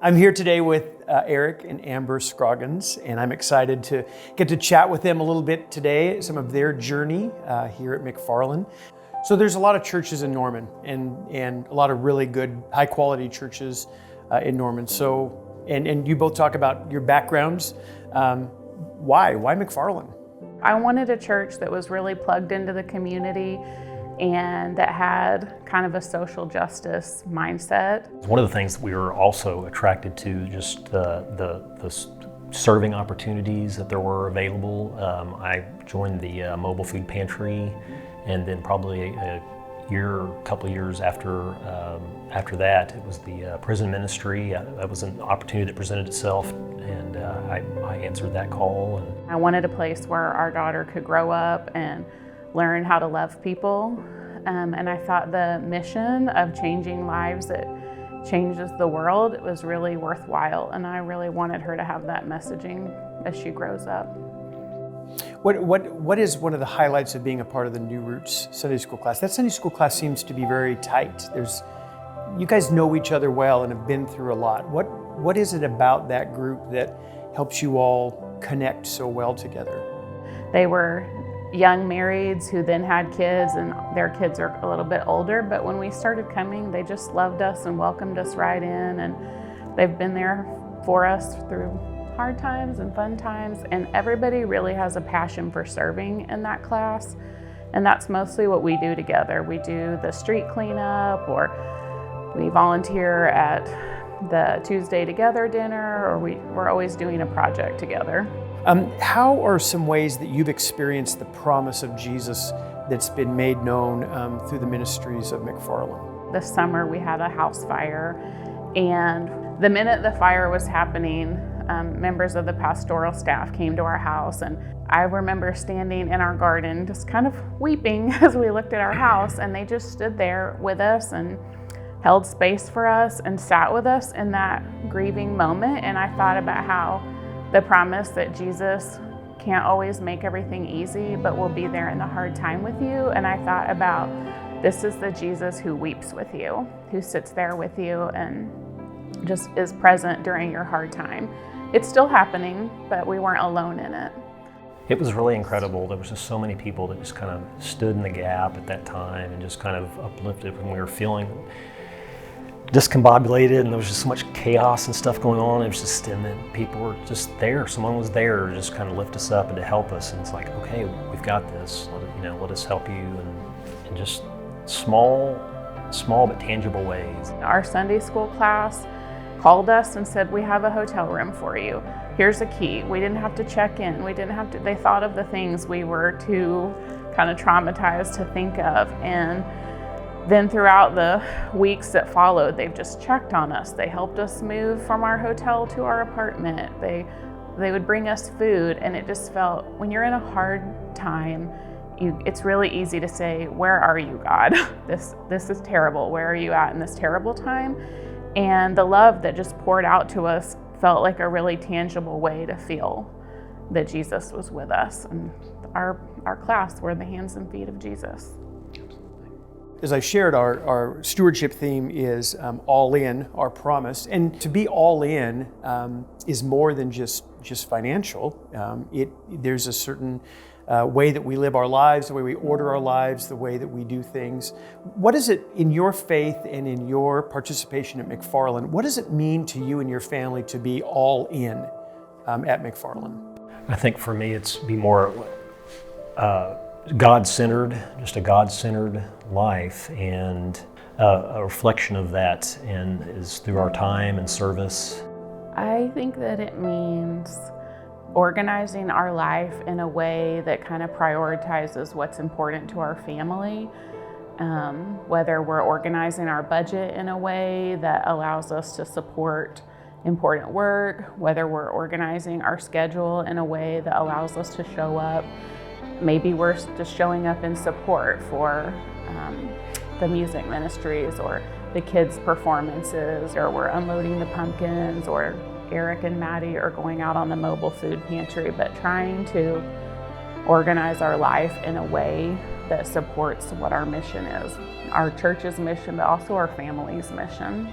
I'm here today with Eric and Amber Scroggins, and I'm excited to get to chat with them a little bit today, some of their journey here at McFarlin. So there's a lot of churches in Norman and a lot of really good, high quality churches in Norman. So, and you both talk about your backgrounds. Why McFarlin? I wanted a church that was really plugged into the community and that had kind of a social justice mindset. One of the things that we were also attracted to, just the serving opportunities that there were available. I joined the mobile food pantry, and then probably a couple of years after that, it was the prison ministry. That was an opportunity that presented itself, and I answered that call. And I wanted a place where our daughter could grow up and learn how to love people. And I thought the mission of changing lives that changes the world was really worthwhile. And I really wanted her to have that messaging as she grows up. What is one of the highlights of being a part of the New Roots Sunday School class? That Sunday School class seems to be very tight. You guys know each other well and have been through a lot. What is it about that group that helps you all connect so well together? They were young marrieds who then had kids, and their kids are a little bit older, but when we started coming, they just loved us and welcomed us right in, and they've been there for us through hard times and fun times, and everybody really has a passion for serving in that class, and that's mostly what we do together. We do the street cleanup, or we volunteer at the Tuesday Together dinner, or we're always doing a project together. How are some ways that you've experienced the promise of Jesus that's been made known through the ministries of McFarlin? This summer we had a house fire, and the minute the fire was happening, members of the pastoral staff came to our house, and I remember standing in our garden just kind of weeping as we looked at our house, and they just stood there with us and held space for us and sat with us in that grieving moment. And I thought about how the promise that Jesus can't always make everything easy, but will be there in the hard time with you. And I thought about, this is the Jesus who weeps with you, who sits there with you and just is present during your hard time. It's still happening, but we weren't alone in it. it was really incredible. There was just so many people that just kind of stood in the gap at that time and just kind of uplifted when we were feeling discombobulated, and there was just so much chaos and stuff going on. It was just, and then people were just there. Someone was there to just kind of lift us up and to help us. And it's like, okay, we've got this. Let us help you, and just small but tangible ways. Our Sunday school class called us and said, we have a hotel room for you. Here's a key. We didn't have to check in. They thought of the things we were too kind of traumatized to think of. And then throughout the weeks that followed, they've just checked on us. They helped us move from our hotel to our apartment. They would bring us food, and it just felt, when you're in a hard time, it's really easy to say, where are you, God? This is terrible. Where are you at in this terrible time? And the love that just poured out to us felt like a really tangible way to feel that Jesus was with us. And our class were the hands and feet of Jesus. As I shared, our stewardship theme is all in, our promise. And to be all in is more than just financial. There's a certain way that we live our lives, the way we order our lives, the way that we do things. What is it in your faith and in your participation at McFarlin, what does it mean to you and your family to be all in at McFarlin? I think for me it's be more God-centered, just a God-centered life, and a reflection of that, and is through our time and service. I think that it means organizing our life in a way that kind of prioritizes what's important to our family, whether we're organizing our budget in a way that allows us to support important work, whether we're organizing our schedule in a way that allows us to show up. Maybe we're just showing up in support for the music ministries or the kids' performances, or we're unloading the pumpkins, or Eric and Maddie are going out on the mobile food pantry, but trying to organize our life in a way that supports what our mission is, our church's mission, but also our family's mission.